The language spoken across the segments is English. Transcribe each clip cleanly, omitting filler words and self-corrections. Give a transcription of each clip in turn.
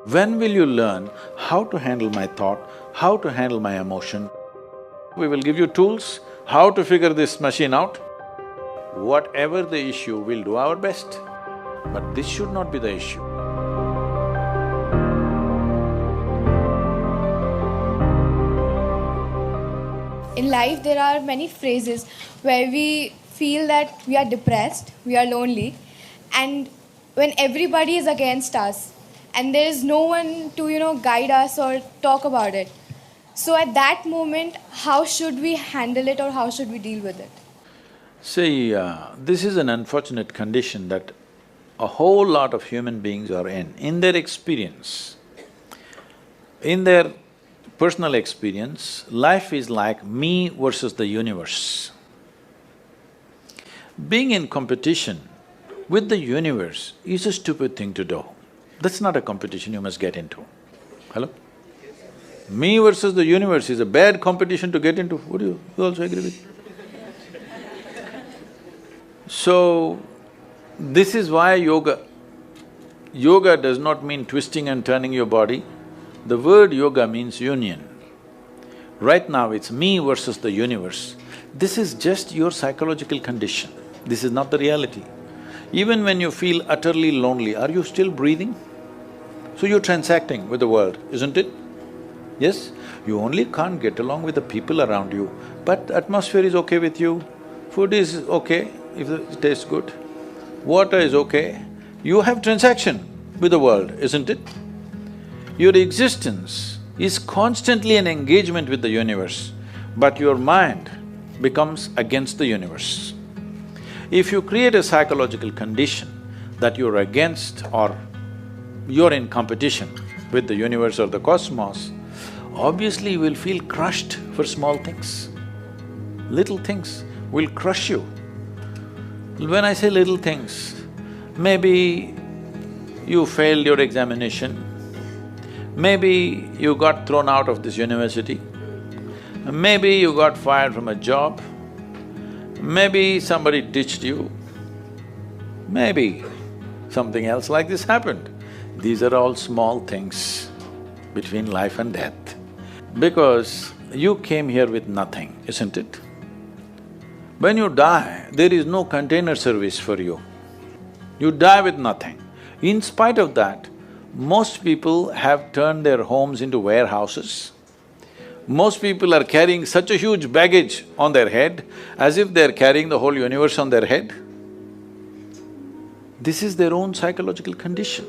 When will you learn how to handle my thought, how to handle my emotion? We will give you tools, how to figure this machine out. Whatever the issue, we'll do our best. But this should not be the issue. In life, there are many phases where we feel that we are depressed, we are lonely, and when everybody is against us and there is no one to guide us or talk about it. So at that moment, how should we handle it or how should we deal with it? See, this is an unfortunate condition that a whole lot of human beings are in. In their experience, in their personal experience, life is like me versus the universe. Being in competition with the universe is a stupid thing to do. That's not a competition you must get into. Hello? Me versus the universe is a bad competition to get into. Would you also agree with me? So, this is why yoga does not mean twisting and turning your body. The word yoga means union. Right now it's me versus the universe. This is just your psychological condition. This is not the reality. Even when you feel utterly lonely, are you still breathing? So you're transacting with the world, isn't it? Yes? You only can't get along with the people around you, but atmosphere is okay with you, food is okay if it tastes good, water is okay. You have transaction with the world, isn't it? Your existence is constantly an engagement with the universe, but your mind becomes against the universe. If you create a psychological condition that you're against or you're in competition with the universe or the cosmos, obviously you will feel crushed for small things. Little things will crush you. When I say little things, maybe you failed your examination, maybe you got thrown out of this university, maybe you got fired from a job, maybe somebody ditched you, maybe something else like this happened. These are all small things between life and death. Because you came here with nothing, isn't it? When you die, there is no container service for you. You die with nothing. In spite of that, most people have turned their homes into warehouses. Most people are carrying such a huge baggage on their head as if they're carrying the whole universe on their head. This is their own psychological condition.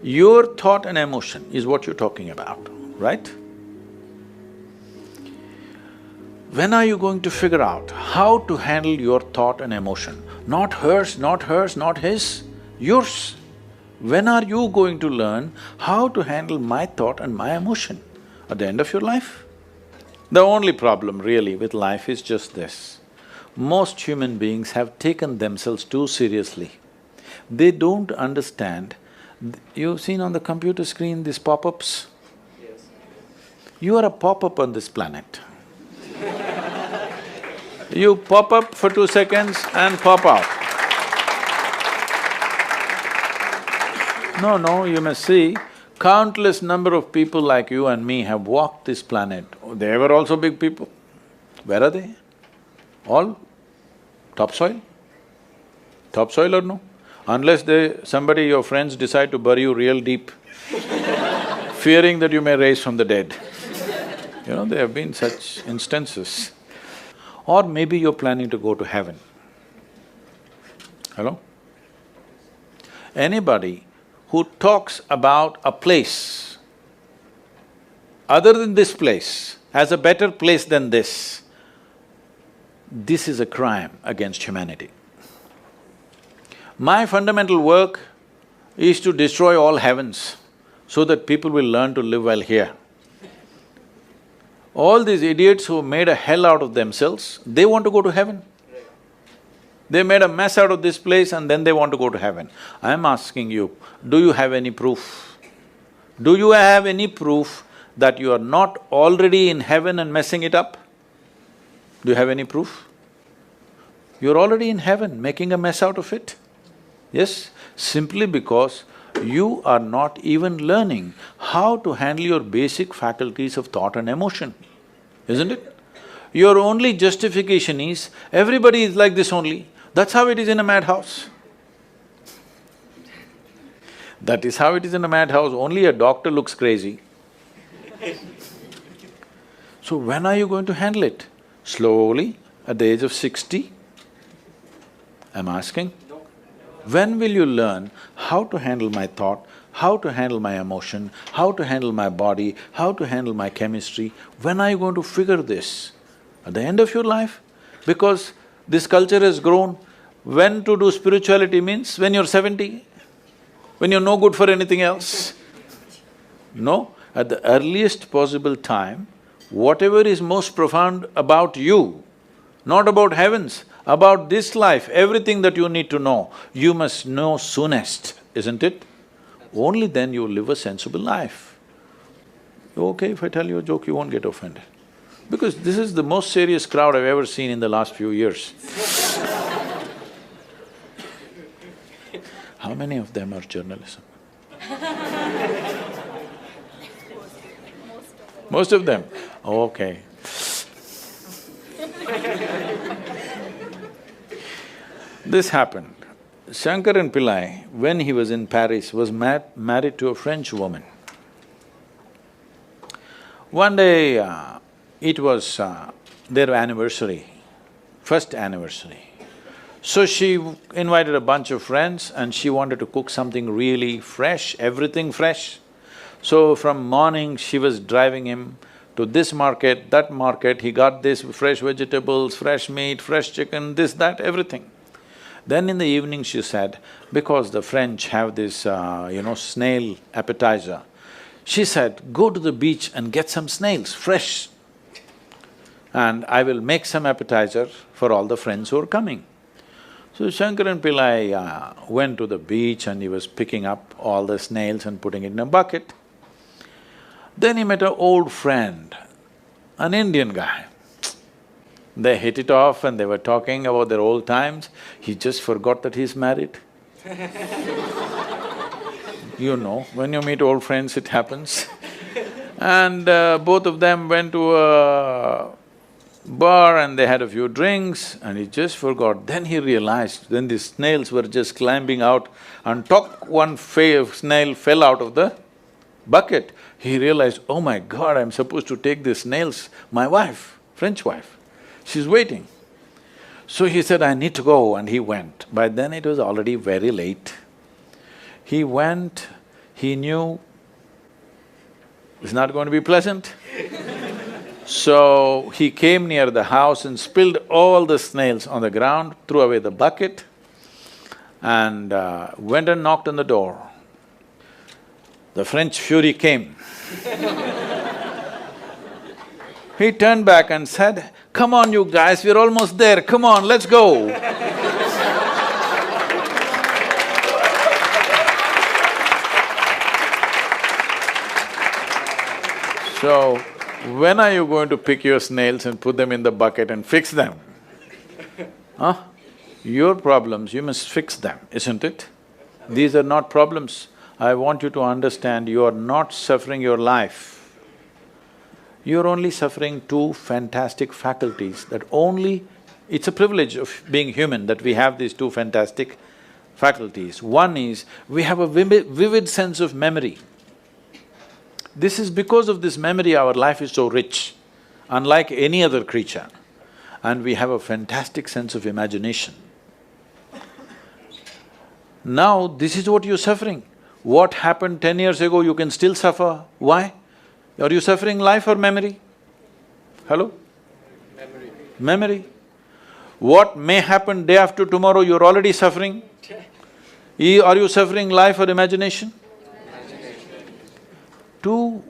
Your thought and emotion is what you're talking about, right? When are you going to figure out how to handle your thought and emotion? Not hers, not hers, not his, yours. When are you going to learn how to handle my thought and my emotion? At the end of your life? The only problem really with life is just this. Most human beings have taken themselves too seriously. They don't understand. You've seen on the computer screen these pop-ups? Yes. You are a pop-up on this planet. You pop up for 2 seconds and pop out. No, you must see, countless number of people like you and me have walked this planet. They were also big people. Where are they? All topsoil? Topsoil or no? Unless somebody, your friends decide to bury you real deep, fearing that you may rise from the dead. You know, there have been such instances. Or maybe you're planning to go to heaven. Hello? Anybody who talks about a place other than this place as a better place than this is a crime against humanity. My fundamental work is to destroy all heavens so that people will learn to live well here. All these idiots who made a hell out of themselves, they want to go to heaven. They made a mess out of this place and then they want to go to heaven. I am asking you, do you have any proof? Do you have any proof that you are not already in heaven and messing it up? Do you have any proof? You're already in heaven, making a mess out of it. Yes, simply because you are not even learning how to handle your basic faculties of thought and emotion, isn't it? Your only justification is, everybody is like this only, that's how it is in a madhouse. That is how it is in a madhouse, only a doctor looks crazy. So when are you going to handle it? Slowly, at the age of 60? I'm asking. When will you learn how to handle my thought, how to handle my emotion, how to handle my body, how to handle my chemistry? When are you going to figure this? At the end of your life? Because this culture has grown, when to do spirituality means when you're 70, when you're no good for anything else. No, at the earliest possible time, whatever is most profound about you, not about heavens, about this life, everything that you need to know, you must know soonest, isn't it? Only then you will live a sensible life. Okay, if I tell you a joke, you won't get offended. Because this is the most serious crowd I've ever seen in the last few years. How many of them are journalism? Most of them? Okay. This happened. Shankaran Pillai, when he was in Paris, was married to a French woman. One day, it was their anniversary, first anniversary. So she invited a bunch of friends and she wanted to cook something really fresh, everything fresh. So from morning, she was driving him to this market, that market, he got this fresh vegetables, fresh meat, fresh chicken, this, that, everything. Then in the evening she said, because the French have this, snail appetizer, she said, go to the beach and get some snails, fresh, and I will make some appetizer for all the friends who are coming. So Shankaran Pillai went to the beach and he was picking up all the snails and putting it in a bucket. Then he met an old friend, an Indian guy. They hit it off and they were talking about their old times. He just forgot that he's married. You know, when you meet old friends, it happens. And both of them went to a bar and they had a few drinks and he just forgot. Then he realized, then the snails were just climbing out and one snail fell out of the bucket. He realized, oh my God, I'm supposed to take these snails, my wife, French wife, she's waiting. So he said, I need to go, and he went. By then it was already very late. He went, he knew it's not going to be pleasant. So he came near the house and spilled all the snails on the ground, threw away the bucket and went and knocked on the door. The French fury came. He turned back and said, come on you guys, we're almost there, come on, let's go. So, when are you going to pick your snails and put them in the bucket and fix them? Huh? Your problems, you must fix them, isn't it? These are not problems. I want you to understand, you are not suffering your life. You're only suffering two fantastic faculties that only… It's a privilege of being human that we have these two fantastic faculties. One is, we have a vivid sense of memory. This is because of this memory our life is so rich, unlike any other creature. And we have a fantastic sense of imagination. Now, this is what you're suffering. What happened 10 years ago, you can still suffer. Why? Are you suffering life or memory? Hello? Memory. What may happen day after tomorrow, you're already suffering. Are you suffering life or imagination? Two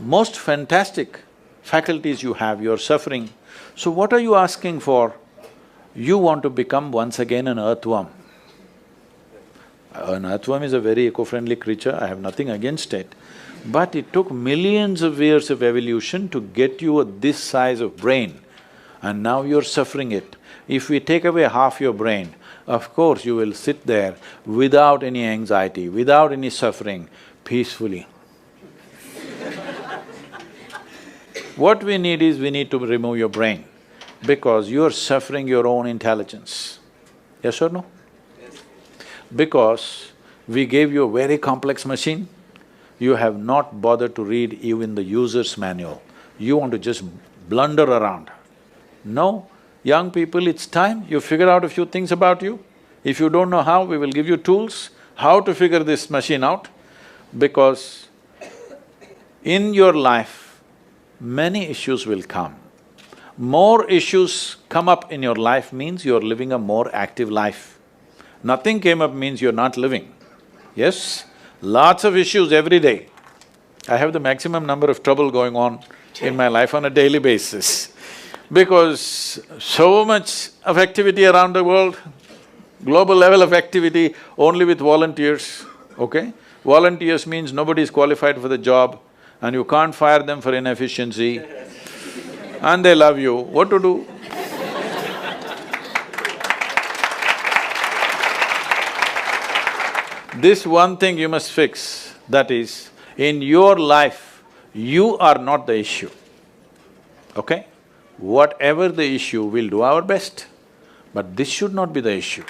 most fantastic faculties you have, you're suffering. So what are you asking for? You want to become once again an earthworm. An earthworm is a very eco-friendly creature, I have nothing against it. But it took millions of years of evolution to get you this size of brain, and now you're suffering it. If we take away half your brain, of course you will sit there without any anxiety, without any suffering, peacefully. What we need is, we need to remove your brain, because you are suffering your own intelligence. Yes or no? Yes. Because we gave you a very complex machine, you have not bothered to read even the user's manual. You want to just blunder around. No, young people, it's time you figure out a few things about you. If you don't know how, we will give you tools, how to figure this machine out, because in your life, many issues will come. More issues come up in your life means you're living a more active life. Nothing came up means you're not living. Yes? Lots of issues every day. I have the maximum number of trouble going on in my life on a daily basis, because so much of activity around the world, global level of activity only with volunteers, okay? Volunteers means nobody is qualified for the job and you can't fire them for inefficiency and they love you, what to do? This one thing you must fix, that is, in your life, you are not the issue, okay? Whatever the issue, we'll do our best, but this should not be the issue.